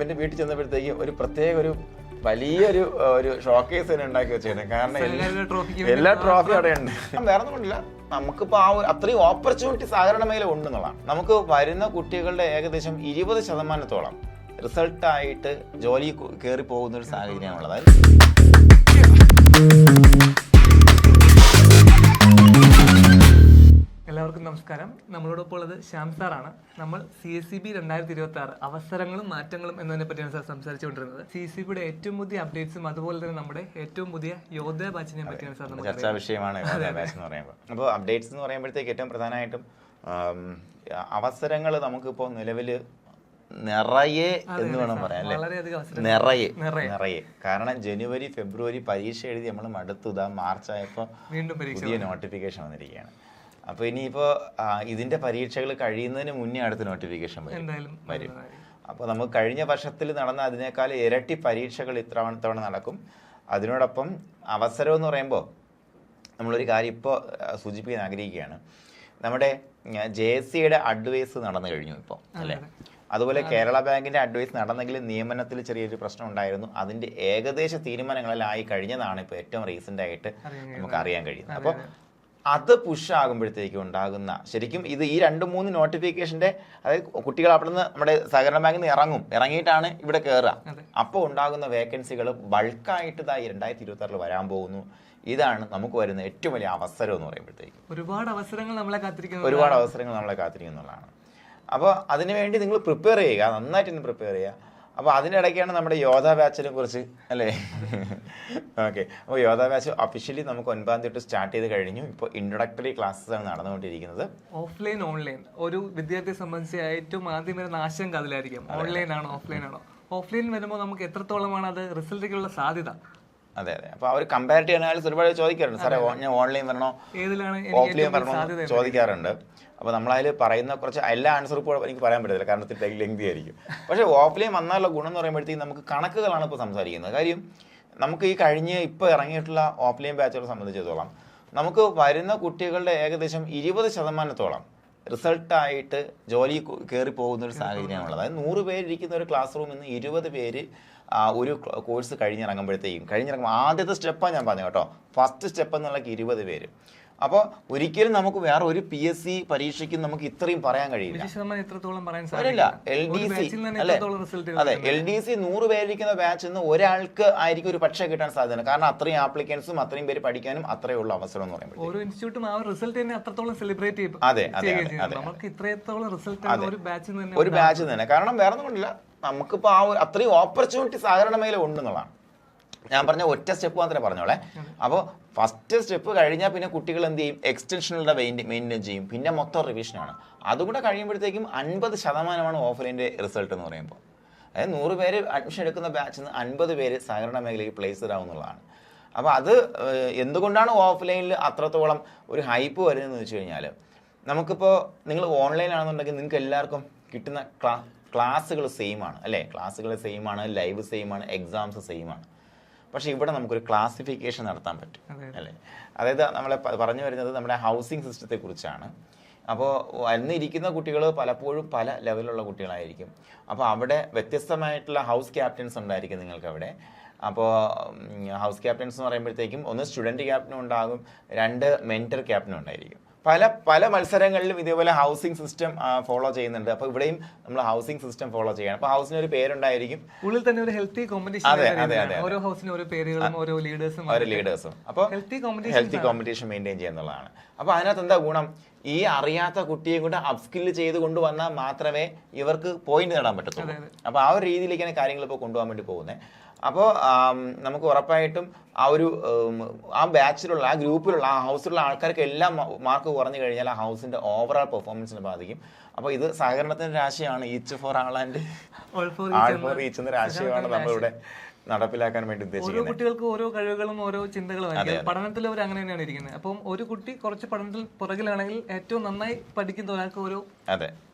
ഇവന്റെ വീട്ടിൽ ചെന്നപ്പോഴത്തേക്കും ഒരു പ്രത്യേക ഒരു വലിയൊരു ഷോക്കേസ് തന്നെ ഉണ്ടാക്കി വെച്ചേനെ. കാരണം എല്ലാ ട്രോഫിയും അവിടെ ഉണ്ട്. വേറെ ഒന്നും കൊണ്ടില്ല, നമുക്കിപ്പോൾ ആ ഒരു അത്രയും ഓപ്പർച്യൂണിറ്റി സഹകരണ മേഖല ഉണ്ടെന്നുള്ളതാണ്. നമുക്ക് വരുന്ന കുട്ടികളുടെ ഏകദേശം 20% റിസൾട്ടായിട്ട് ജോലി കയറി പോകുന്ന ഒരു സാഹചര്യമാണുള്ളത്. എല്ലാവർക്കും നമസ്കാരം. നമ്മളോടൊപ്പം ഉള്ളത് ശ്യാം സാറാണ്. നമ്മൾ CSEB 2026 അവസരങ്ങളും മാറ്റങ്ങളും എന്നതിനെ പറ്റിയാണ് സാർ സംസാരിച്ചുകൊണ്ടിരുന്നത്. CSEBയുടെ ഏറ്റവും പുതിയ അപ്ഡേറ്റ്സും അതുപോലെ തന്നെ നമ്മുടെ ഏറ്റവും പുതിയ യോദ്ധ ബാച്ചിനെ പറ്റിയാണ് സാർ നമ്മൾ ചർച്ചാ വിഷയമാണ് ബാച്ച് എന്ന് പറയുമ്പോൾ. അപ്പോൾ അപ്ഡേറ്റ്സ് എന്ന് പറയുമ്പോഴത്തേക്ക് ഏറ്റവും പ്രധാനമായിട്ടും അവസരങ്ങൾ നമുക്കിപ്പോൾ നിലവിൽ നിറയെ എന്ന് വേണം പറയാം അല്ലേ, നിറയെ. കാരണം ജനുവരി ഫെബ്രുവരി പരീക്ഷ എഴുതി നമ്മൾ മടുത്തുതാ മാർച്ച് ആയപ്പോൾ വീണ്ടും പുതിയ നോട്ടിഫിക്കേഷൻ വന്നിരിക്കുകയാണ്. അപ്പോൾ ഇനിയിപ്പോൾ ഇതിന്റെ പരീക്ഷകൾ കഴിയുന്നതിന് മുന്നേ അടുത്ത നോട്ടിഫിക്കേഷൻ വരും. അപ്പോൾ നമുക്ക് കഴിഞ്ഞ വർഷത്തിൽ നടന്ന അതിനേക്കാൾ ഇരട്ടി പരീക്ഷകൾ ഇത്തവണ നടക്കും. അതിനോടൊപ്പം അവസരം എന്ന് പറയുമ്പോൾ നമ്മളൊരു കാര്യം ഇപ്പോൾ സൂചിപ്പിക്കാൻ ആഗ്രഹിക്കുകയാണ്. നമ്മുടെ JSCയുടെ അഡ്വൈസ് നടന്നു കഴിഞ്ഞു ഇപ്പോൾ അല്ലേ. അതുപോലെ കേരള ബാങ്കിന്റെ അഡ്വൈസ് നടന്നെങ്കിൽ നിയമനത്തിൽ ചെറിയൊരു പ്രശ്നം ഉണ്ടായിരുന്നു. അതിന്റെ ഏകദേശ തീരുമാനങ്ങളിലായി കഴിഞ്ഞതാണ് ഇപ്പോൾ ഏറ്റവും റീസെന്റ് ആയിട്ട് നമുക്ക് അറിയാൻ കഴിയുന്നത്. അപ്പോൾ അത് പുഷ് ആകുമ്പോഴത്തേക്കും ഉണ്ടാകുന്ന ശരിക്കും ഇത് ഈ 2-3 നോട്ടിഫിക്കേഷന്റെ, അതായത് കുട്ടികൾ അവിടെ നിന്ന് നമ്മുടെ സഹകരണ ബാങ്കിൽ നിന്ന് ഇറങ്ങിയിട്ടാണ് ഇവിടെ കയറുക. അപ്പോൾ ഉണ്ടാകുന്ന വേക്കൻസികൾ ബൾക്കായിട്ട് 2026 വരാൻ പോകുന്നു. ഇതാണ് നമുക്ക് വരുന്ന ഏറ്റവും വലിയ അവസരം എന്ന് പറയുമ്പോഴത്തേക്കും. ഒരുപാട് അവസരങ്ങൾ നമ്മളെ കാത്തിരിക്കുന്നുള്ളതാണ്. അപ്പോൾ അതിനുവേണ്ടി നിങ്ങൾ പ്രിപ്പയർ ചെയ്യുക, നന്നായിട്ട് പ്രിപ്പയർ ചെയ്യുക. അപ്പോൾ അതിനിടയ്ക്കാണ് നമ്മുടെ യോദ്ധ ബാച്ചിനെ കുറിച്ച് അല്ലേ. ഓക്കെ, അപ്പോൾ യോദ്ധ ബാച്ച് ഒഫീഷ്യലി നമുക്ക് 9-ാം തീയതി സ്റ്റാർട്ട് ചെയ്ത് കഴിഞ്ഞു. ഇപ്പോൾ ഇൻട്രൊഡക്ടറി ക്ലാസ്സസ് ആണ് നടന്നുകൊണ്ടിരിക്കുന്നത്. ഓഫ്ലൈൻ ഓൺലൈൻ ഒരു വിദ്യാർത്ഥിയെ സംബന്ധിച്ച് ഏറ്റവും ആദ്യം വരുന്ന ആശങ്ക അതിലായിരിക്കും, ഓൺലൈൻ ആണോ ഓഫ്ലൈൻ ആണോ. ഓഫ്ലൈൻ വരുമ്പോൾ നമുക്ക് എത്രത്തോളമാണ് അത് റിസൾട്ടിലേക്കുള്ള സാധ്യത. അതെ, അപ്പോൾ അവർ കമ്പയർ ചെയ്യാൻ ഒരുപാട് ചോദിക്കാറുണ്ട്, സാറേ ഞാൻ ഓൺലൈൻ വരണോ ഓഫ്ലൈൻ വരണോ ചോദിക്കാറുണ്ട്. അപ്പോൾ നമ്മളതിൽ പറയുന്ന കുറച്ച് എല്ലാ ആൻസറും ഇപ്പോൾ എനിക്ക് പറയാൻ പറ്റത്തില്ല, കാരണം ഇത്തിരി ലെങ്തി ആയിരിക്കും. പക്ഷേ ഓഫ്ലൈൻ വന്നാലുള്ള ഗുണം എന്ന് പറയുമ്പോഴത്തേക്കും നമുക്ക് കണക്കുകളാണ് ഇപ്പോൾ സംസാരിക്കുന്നത്. കാര്യം നമുക്ക് ഈ ഇപ്പോൾ ഇറങ്ങിയിട്ടുള്ള ഓഫ്ലൈൻ ബാച്ചുകളെ സംബന്ധിച്ചിടത്തോളം നമുക്ക് വരുന്ന കുട്ടികളുടെ ഏകദേശം 20% റിസൾട്ടായിട്ട് ജോലി കയറി പോകുന്ന ഒരു സാഹചര്യമാണുള്ളത്. അതായത് 100 പേരിരിക്കുന്ന ഒരു ക്ലാസ് റൂമിൽ നിന്ന് 20 പേര് ഒരു കോഴ്സ് കഴിഞ്ഞിറങ്ങുമ്പോൾ ആദ്യത്തെ സ്റ്റെപ്പാണ് ഞാൻ പറഞ്ഞു കേട്ടോ. ഫസ്റ്റ് സ്റ്റെപ്പ് എന്നുള്ള 20 പേര്. അപ്പോൾ ഒരിക്കലും നമുക്ക് വേറെ ഒരു PSC പരീക്ഷയ്ക്കും നമുക്ക് ഇത്രയും പറയാൻ കഴിയില്ല. LDC 100 പേരിരിക്കുന്ന ബാച്ചിൽ നിന്ന് ഒരാൾക്ക് ആയിരിക്കും ഒരു പക്ഷേ കിട്ടാൻ സാധ്യത. കാരണം അത്രയും ആപ്ലിക്കൻസും അത്രയും പേര് പഠിക്കാനും അത്രയേ ഉള്ള അവസരം എന്ന് പറയുമ്പോൾ ഓരോ ഇൻസ്റ്റിറ്റ്യൂട്ടും ആ റിസൾട്ട് തന്നെ അത്രത്തോളം സെലിബ്രേറ്റ് ചെയ്യും. അതെ, ഒരു ബാച്ചിൽ തന്നെ. കാരണം വേറെ ഒന്നും കൊണ്ടില്ല, നമുക്കിപ്പോൾ ആ ഒരു അത്രയും ഓപ്പർച്യൂണിറ്റി സഹകരണ മേഖല ഉണ്ടെന്നുള്ളതാണ്. ഞാൻ പറഞ്ഞ ഒറ്റ സ്റ്റെപ്പ് മാത്രമേ പറഞ്ഞോളെ. അപ്പോൾ ഫസ്റ്റ് സ്റ്റെപ്പ് കഴിഞ്ഞാൽ പിന്നെ കുട്ടികൾ എന്ത് ചെയ്യും, എക്സ്റ്റൻഷനുകളുടെ മെയിൻറ്റെയിൻ ചെയ്യും. പിന്നെ മൊത്തം റിവിഷനാണ്. അതുകൂടെ കഴിയുമ്പോഴത്തേക്കും 50% ഓഫ്ലൈൻ്റെ റിസൾട്ട് എന്ന് പറയുമ്പോൾ. അതായത് 100 പേര് അഡ്മിഷൻ എടുക്കുന്ന ബാച്ചിൽ നിന്ന് 50 പേര് സഹകരണ മേഖലയിൽ പ്ലേസ്ഡ് ആവുന്നുള്ളതാണ്. അപ്പോൾ അത് എന്തുകൊണ്ടാണ് ഓഫ്ലൈനിൽ അത്രത്തോളം ഒരു ഹൈപ്പ് വരുന്നതെന്ന് വെച്ച് കഴിഞ്ഞാൽ, നമുക്കിപ്പോൾ നിങ്ങൾ ഓൺലൈൻ ആണെന്നുണ്ടെങ്കിൽ നിങ്ങൾക്ക് എല്ലാവർക്കും കിട്ടുന്ന ക്ലാസ്സുകൾ സെയിമാണ് അല്ലേ. ക്ലാസ്സുകൾ സെയിമാണ്, ലൈവ് സെയിമാണ്, എക്സാംസ് സെയിമാണ്. പക്ഷേ ഇവിടെ നമുക്കൊരു ക്ലാസിഫിക്കേഷൻ നടത്താൻ പറ്റും അല്ലേ. അതായത് നമ്മളെ പറഞ്ഞു വരുന്നത് നമ്മുടെ ഹൗസിംഗ് സിസ്റ്റത്തെ കുറിച്ചാണ്. അപ്പോൾ വന്നിരിക്കുന്ന കുട്ടികൾ പലപ്പോഴും പല ലെവലിലുള്ള കുട്ടികളായിരിക്കും. അപ്പോൾ അവിടെ വ്യത്യസ്തമായിട്ടുള്ള ഹൗസ് ക്യാപ്റ്റൻസ് ഉണ്ടായിരിക്കും നിങ്ങൾക്ക് അവിടെ. അപ്പോൾ ഹൗസ് ക്യാപ്റ്റൻസ് എന്ന് പറയുമ്പോഴത്തേക്കും ഒന്ന് സ്റ്റുഡൻറ്റ് ക്യാപ്റ്റനും ഉണ്ടാകും, 2 മെൻറ്റർ ക്യാപ്റ്റനും ഉണ്ടായിരിക്കും. പല മത്സരങ്ങളിലും ഇതേപോലെ ഹൗസിംഗ് സിസ്റ്റം ഫോളോ ചെയ്യുന്നുണ്ട്. അപ്പോൾ ഇവിടെയും നമ്മൾ ഹൗസിംഗ് സിസ്റ്റം ഫോളോ ചെയ്യണം. അപ്പോൾ ഹൗസിന് ഒരു പേരുണ്ടായിരിക്കും, ഉള്ളിൽ തന്നെ ഒരു ഹെൽത്തി കോമ്പറ്റീഷൻ. ഓരോ ഹൗസിനും ഓരോ പേരുകളും ഓരോ ലീഡേഴ്സും അപ്പോൾ ഹെൽത്തി കോമ്പറ്റീഷൻ മെയിൻറ്റെയിൻ ചെയ്യുന്നതാണ്. അപ്പോൾ അതിനകത്ത് എന്താ ഗുണം, ഈ അറിയാത്ത കുട്ടിയെ കൊണ്ട് അപ്സ്കില്ല് ചെയ്ത് കൊണ്ടുവന്നാൽ മാത്രമേ ഇവർക്ക് പോയിന്റ് നേടാൻ പറ്റത്തുള്ളൂ. അപ്പോൾ ആ ഒരു രീതിയിലേക്കാണ് കാര്യങ്ങൾ ഇപ്പോൾ കൊണ്ടുപോകാൻ വേണ്ടി പോകുന്നത്. അപ്പോൾ നമുക്ക് ഉറപ്പായിട്ടും ആ ബാച്ചിലുള്ള ആ ഗ്രൂപ്പിലുള്ള ആ ഹൗസിലുള്ള ആൾക്കാർക്ക് എല്ലാം മാർക്ക് കുറഞ്ഞു കഴിഞ്ഞാൽ ആ ഹൗസിന്റെ ഓവറോൾ പെർഫോമൻസിനെ ബാധിക്കും. അപ്പോൾ ഇത് സഹകരണത്തിന്റെ രാശിയാണ്, each for all and all for each എന്ന രാശിയാണ് നമ്മളിവിടെ നടപ്പിലാക്കാൻ വേണ്ടി ഉദ്ദേശിക്കുന്നത്. ഓരോ കുട്ടികൾക്ക് ഓരോ കഴിവുകളും ഓരോ ചിന്തകളും പഠനത്തിൽ അവർ അങ്ങനെ തന്നെയാണ് ഇരിക്കുന്നത്. അപ്പം ഒരു കുട്ടി കുറച്ച് പഠനത്തിൽ പുറകിലാണെങ്കിൽ ഏറ്റവും നന്നായി പഠിക്കുന്ന ഒരാൾക്ക് ഓരോ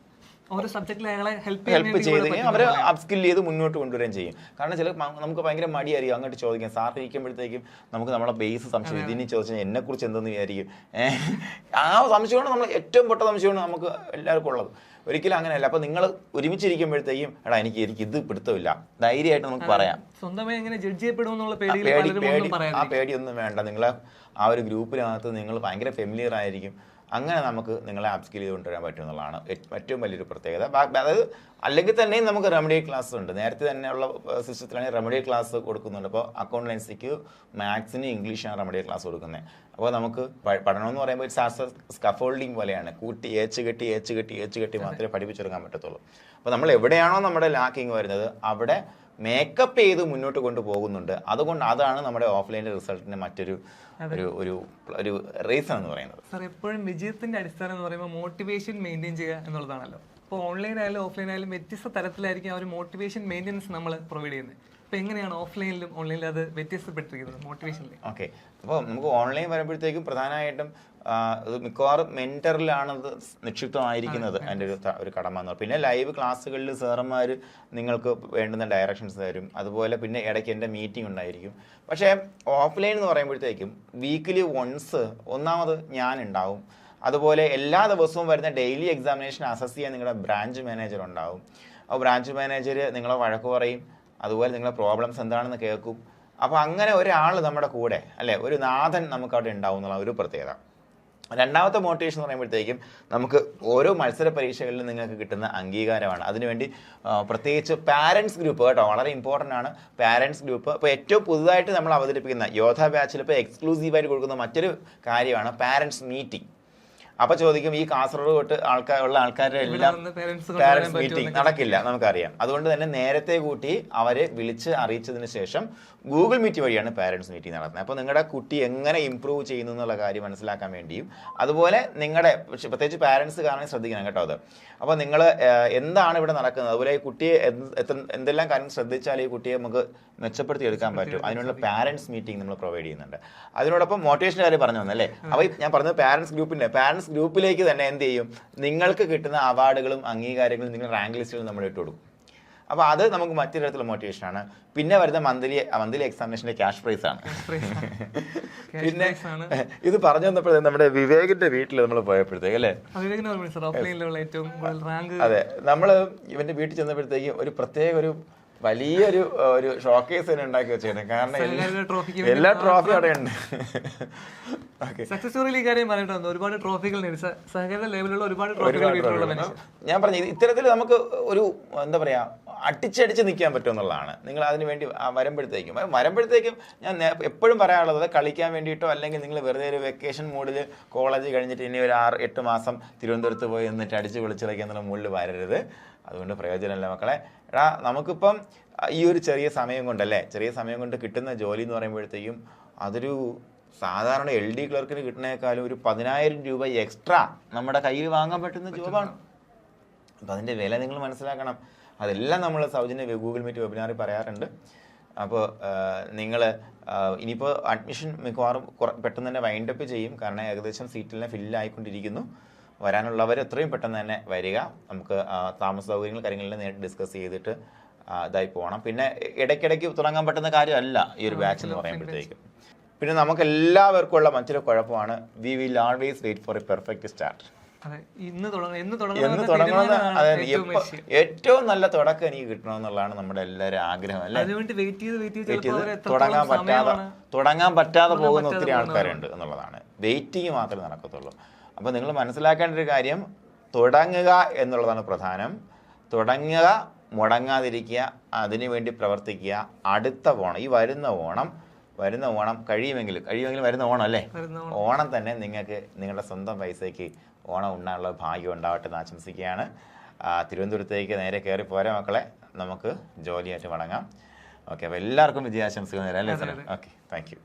സബ്ജക്റ്റിൽ അയാളെ ഹെൽപ്പ് ചെയ്തെങ്കിൽ അവരെ അപ്സ്കിൽ ചെയ്ത് മുന്നോട്ട് കൊണ്ടുവരാൻ ചെയ്യും. കാരണം ചില നമുക്ക് ഭയങ്കര മടിയായിരിക്കും അങ്ങോട്ട് ചോദിക്കാം. സാർ ഇരിക്കുമ്പോഴത്തേക്കും നമുക്ക് നമ്മളെ ബേസ് സംശയം, ഇതിനെ ചോദിച്ചാൽ എന്നെക്കുറിച്ച് എന്തെന്ന് വിചാരിക്കും. ആ സംശയമാണ് നമ്മൾ ഏറ്റവും പൊട്ട സംശയമാണ് നമുക്ക് എല്ലാവർക്കും ഉള്ളത്. ഒരിക്കലും അങ്ങനെയല്ല. അപ്പോൾ നിങ്ങൾ ഒരുമിച്ചിരിക്കുമ്പോഴത്തേക്കും എടാ എനിക്ക് ഇത് പിടുത്തമില്ല, ധൈര്യമായിട്ട് നമുക്ക് പറയാം. സ്വന്തമായി എങ്ങനെ ജഡ്ജ് ചെയ്യപ്പെടുമെന്നുള്ള പേടി ആ പേടിയൊന്നും വേണ്ട. നിങ്ങൾ ആ ഒരു ഗ്രൂപ്പിനകത്ത് നിങ്ങൾ ഭയങ്കര ഫെമിലിയർ ആയിരിക്കും. അങ്ങനെ നമുക്ക് നിങ്ങളെ അപ്സ്കിൽ ചെയ്ത് കൊണ്ടുവരാൻ പറ്റും എന്നുള്ളതാണ് ഏറ്റവും വലിയൊരു പ്രത്യേകത. അതായത് അല്ലെങ്കിൽ തന്നെയും നമുക്ക് റെമഡിയൽ ക്ലാസ് ഉണ്ട്. നേരത്തെ തന്നെയുള്ള സിസ്റ്റത്തിലാണെങ്കിൽ റെമഡിയൽ ക്ലാസ് കൊടുക്കുന്നുണ്ട്. അപ്പോൾ അക്കൗണ്ടൻസിക്ക് മാത്സിന് ഇംഗ്ലീഷാണ് റെമഡിയൽ ക്ലാസ് കൊടുക്കുന്നത്. അപ്പോൾ നമുക്ക് പഠനം എന്ന് പറയുമ്പോൾ ഇറ്റ്സ് സ്കഫോൾഡിങ് പോലെയാണ്. കൂട്ടി ഏച്ച് കെട്ടി മാത്രമേ പഠിപ്പിച്ചെടുക്കാൻ പറ്റത്തുള്ളൂ. അപ്പോൾ നമ്മൾ എവിടെയാണോ നമ്മുടെ ലാക്കിങ് വരുന്നത് അവിടെ മേക്കപ്പ് ചെയ്ത് മുന്നോട്ട് കൊണ്ടുപോകുന്നുണ്ട്. അതുകൊണ്ട് അതാണ് നമ്മുടെ ഓഫ്ലൈൻ്റെ റിസൾട്ടിന് മറ്റൊരു ഒരു റീസൺ എന്ന് പറയുന്നത്. സാർ എപ്പോഴും വിജയത്തിന്റെ അടിസ്ഥാനം എന്ന് പറയുമ്പോൾ മോട്ടിവേഷൻ മെയിൻറ്റെയിൻ ചെയ്യുക എന്നുള്ളതാണല്ലോ. ഇപ്പോൾ ഓൺലൈൻ ആയാലും ഓഫ്ലൈൻ ആയാലും വ്യത്യസ്ത തരത്തിലായിരിക്കും ആ ഒരു മോട്ടിവേഷൻ മെയിൻ്റെനൻസ് നമ്മൾ പ്രൊവൈഡ് ചെയ്യുന്നത്. അപ്പോൾ എങ്ങനെയാണ് ഓഫ്ലൈനിലും ഓൺലൈനിലും അത് വ്യത്യസ്തപ്പെട്ടിരിക്കുന്നത് മോട്ടിവേഷനിൽ? ഓക്കെ, അപ്പോൾ നമുക്ക് ഓൺലൈൻ വരുമ്പോഴത്തേക്കും പ്രധാനമായിട്ടും മിക്കവാറും മെൻറ്ററിലാണ് അത് നിക്ഷിപ്തമായിരിക്കുന്നത് അതിൻ്റെ ഒരു കടമ എന്ന് പറയുന്നത്. പിന്നെ ലൈവ് ക്ലാസ്സുകളിൽ സാറന്മാർ നിങ്ങൾക്ക് വേണ്ടുന്ന ഡയറക്ഷൻസ് തരും. അതുപോലെ പിന്നെ ഇടയ്ക്ക് എൻ്റെ മീറ്റിംഗ് ഉണ്ടായിരിക്കും. പക്ഷേ ഓഫ്ലൈൻ എന്ന് പറയുമ്പോഴത്തേക്കും വീക്കിലി വൺസ് ഒന്നാമത് ഞാൻ ഉണ്ടാവും. അതുപോലെ എല്ലാ ദിവസവും വരുന്ന ഡെയിലി എക്സാമിനേഷൻ അസസ് ചെയ്യാൻ നിങ്ങളുടെ ബ്രാഞ്ച് മാനേജർ ഉണ്ടാവും. അപ്പോൾ ബ്രാഞ്ച് മാനേജർ നിങ്ങളെ വഴക്ക് പറയും. അതുപോലെ നിങ്ങളുടെ പ്രോബ്ലംസ് എന്താണെന്ന് കേൾക്കും. അപ്പോൾ അങ്ങനെ ഒരാൾ നമ്മുടെ കൂടെ അല്ലേ, ഒരു നാഥൻ നമുക്ക് അവിടെ ഉണ്ടാവും എന്നുള്ള ഒരു പ്രത്യേകത. രണ്ടാമത്തെ മോട്ടിവേഷൻ എന്ന് പറയുമ്പോഴത്തേക്കും നമുക്ക് ഓരോ മത്സര പരീക്ഷകളിലും നിങ്ങൾക്ക് കിട്ടുന്ന അംഗീകാരമാണ്. അതിനുവേണ്ടി പ്രത്യേകിച്ച് പാരൻസ് ഗ്രൂപ്പ് കേട്ടോ, വളരെ ഇമ്പോർട്ടൻ്റ് ആണ് പാരൻസ് ഗ്രൂപ്പ്. ഇപ്പോൾ ഏറ്റവും പുതുതായിട്ട് നമ്മൾ അവതരിപ്പിക്കുന്ന യോധ ബാച്ചിൽ ഇപ്പോൾ എക്സ്ക്ലൂസീവായിട്ട് കൊടുക്കുന്ന മറ്റൊരു കാര്യമാണ് പാരൻസ് മീറ്റിംഗ്. അപ്പോൾ ചോദിക്കും ഈ കാസർഗോഡ് തൊട്ട് ആൾക്കാരുടെ എല്ലാം പാരൻസ് മീറ്റിംഗ് നടക്കില്ല, നമുക്കറിയാം. അതുകൊണ്ട് തന്നെ നേരത്തെ കൂട്ടി അവരെ വിളിച്ച് അറിയിച്ചതിന് ശേഷം ഗൂഗിൾ മീറ്റ് വഴിയാണ് പാരൻസ് മീറ്റിംഗ് നടത്തുന്നത്. അപ്പോൾ നിങ്ങളുടെ കുട്ടി എങ്ങനെ ഇമ്പ്രൂവ് ചെയ്യുന്നു എന്നുള്ള കാര്യം മനസ്സിലാക്കാൻ വേണ്ടിയും അതുപോലെ നിങ്ങളുടെ പ്രത്യേകിച്ച് പാരൻസ് കാരണം ശ്രദ്ധിക്കണം കേട്ടോ അത്. അപ്പോൾ നിങ്ങൾ എന്താണ് ഇവിടെ നടക്കുന്നത്, അതുപോലെ ഈ കുട്ടിയെ എന്തെല്ലാം കാര്യം ശ്രദ്ധിച്ചാൽ ഈ കുട്ടിയെ നമുക്ക് മെച്ചപ്പെടുത്തി എടുക്കാൻ പറ്റും, അതിനുള്ള പാരൻസ് മീറ്റിംഗ് നമ്മൾ പ്രൊവൈഡ് ചെയ്യുന്നുണ്ട്. അതിനോടൊപ്പം മോട്ടിവേഷൻ കാര്യം പറഞ്ഞു തന്നല്ലേ. അപ്പോൾ ഞാൻ പറഞ്ഞത് പാരൻസ് ഗ്രൂപ്പിലേക്ക് തന്നെ എന്ത് ചെയ്യും, നിങ്ങൾക്ക് കിട്ടുന്ന അവാർഡുകളും അംഗീകാരങ്ങളും നിങ്ങൾ റാങ്ക് ലിസ്റ്റുകളും നമ്മൾ ഇട്ട് കൊടുക്കും. അപ്പോൾ അത് നമുക്ക് മറ്റൊരു തരത്തിലുള്ള മോട്ടിവേഷനാണ്. പിന്നെ വരുന്ന മന്ത്ലി എക്സാമിനേഷൻ്റെ ക്യാഷ് പ്രൈസ് ആണ്. പിന്നെ ഇത് പറഞ്ഞു വന്നപ്പോഴത്തേക്ക് നമ്മുടെ വിവേകിന്റെ വീട്ടിൽ നമ്മൾ പോയപ്പോഴത്തേക്ക് അല്ലേ, അതെ, നമ്മൾ ഇവന്റെ വീട്ടിൽ ചെന്നപ്പോഴത്തേക്കും ഒരു പ്രത്യേക ഒരു വലിയൊരു ഷോക്കേസ് തന്നെ ഉണ്ടാക്കി വെച്ചേനെ. കാരണം എല്ലാ ട്രോഫി അവിടെ ഉണ്ട്. ഒരുപാട് ട്രോഫികൾ സഹകരണ ലെവലിലുള്ള ഒരുപാട് ട്രോഫികൾ. ഞാൻ പറഞ്ഞു ഇത്തരത്തിൽ നമുക്ക് ഒരു എന്താ പറയാ അടിച്ചടിച്ച് നിൽക്കാൻ പറ്റും എന്നുള്ളതാണ്. നിങ്ങൾ അതിന് വേണ്ടി വരുമ്പോഴത്തേക്കും ഞാൻ എപ്പോഴും പറയാനുള്ളത് കളിക്കാൻ വേണ്ടിയിട്ടോ അല്ലെങ്കിൽ നിങ്ങൾ വെറുതെ ഒരു വെക്കേഷൻ മൂഡിൽ കോളേജ് കഴിഞ്ഞിട്ട് ഇനി ഒരു 6-8 മാസം തിരുവനന്തപുരത്ത് പോയി എന്നിട്ട് അടിച്ച് വിളിച്ച് കളിക്കുക എന്നുള്ള മൂഡിൽ വരരുത്. അതുകൊണ്ട് പ്രയോജനമില്ല മക്കളെ. എടാ നമുക്കിപ്പം ഈ ഒരു ചെറിയ സമയം കൊണ്ട് കിട്ടുന്ന ജോലി എന്ന് പറയുമ്പോഴത്തേക്കും അതൊരു സാധാരണ LD ക്ലർക്കിന് കിട്ടുന്നതിനേക്കാളും ഒരു 10,000 രൂപ എക്സ്ട്രാ നമ്മുടെ കയ്യിൽ വാങ്ങാൻ പറ്റുന്ന ജോബാണ്. അപ്പം അതിൻ്റെ വില നിങ്ങൾ മനസ്സിലാക്കണം. അതെല്ലാം നമ്മൾ സൗജന്യ ഗൂഗിൾ മീറ്റ് വെബിനാറിൽ പറയാറുണ്ട്. അപ്പോൾ നിങ്ങൾ ഇനിയിപ്പോൾ അഡ്മിഷൻ മിക്കവാറും പെട്ടെന്ന് തന്നെ വൈൻഡപ്പ് ചെയ്യും. കാരണം ഏകദേശം സീറ്റിലെല്ലാം ഫില്ലായിക്കൊണ്ടിരിക്കുന്നു. വരാനുള്ളവർ എത്രയും പെട്ടെന്ന് തന്നെ വരിക. നമുക്ക് താമസ സൗകര്യങ്ങൾ കാര്യങ്ങളെല്ലാം നേരിട്ട് ഡിസ്കസ് ചെയ്തിട്ട് ഇതായി പോകണം. പിന്നെ ഇടയ്ക്കിടയ്ക്ക് തുടങ്ങാൻ പറ്റുന്ന കാര്യമല്ല ഈ ഒരു ബാച്ച് എന്ന് പറയുമ്പോഴത്തേക്കും. പിന്നെ നമുക്ക് എല്ലാവർക്കും ഉള്ള മറ്റൊരു കുഴപ്പമാണ് we will always wait for a perfect start. ഏറ്റവും നല്ല തുടക്കം എനിക്ക് കിട്ടണമെന്നുള്ളതാണ് നമ്മുടെ എല്ലാവരും ആഗ്രഹം അല്ലേ. തുടങ്ങാൻ പറ്റാതെ പോകുന്ന ഒത്തിരി ആൾക്കാരുണ്ട് എന്നുള്ളതാണ്. വെയിറ്റിംഗ് മാത്രമേ നടക്കത്തുള്ളൂ. അപ്പോൾ നിങ്ങൾ മനസ്സിലാക്കേണ്ട ഒരു കാര്യം, തുടങ്ങുക എന്നുള്ളതാണ് പ്രധാനം. തുടങ്ങുക, മുടങ്ങാതിരിക്കുക, അതിനുവേണ്ടി പ്രവർത്തിക്കുക. അടുത്ത ഓണം, ഈ വരുന്ന ഓണം കഴിയുമെങ്കിൽ വരുന്ന ഓണം അല്ലേ, ഓണം തന്നെ നിങ്ങൾക്ക് നിങ്ങളുടെ സ്വന്തം പൈസയ്ക്ക് ഓണം ഉണ്ണാനുള്ള ഭാഗ്യം ഉണ്ടാവട്ടെ എന്ന് ആശംസിക്കുകയാണ്. തിരുവനന്തപുരത്തേക്ക് നേരെ കയറി പോരാ മക്കളെ, നമുക്ക് ജോലിയായിട്ട് മടങ്ങാം. ഓക്കെ, അപ്പോൾ എല്ലാവർക്കും വിജയാശംസകൾ നേരം അല്ലേ സാർ? Okay, thank you.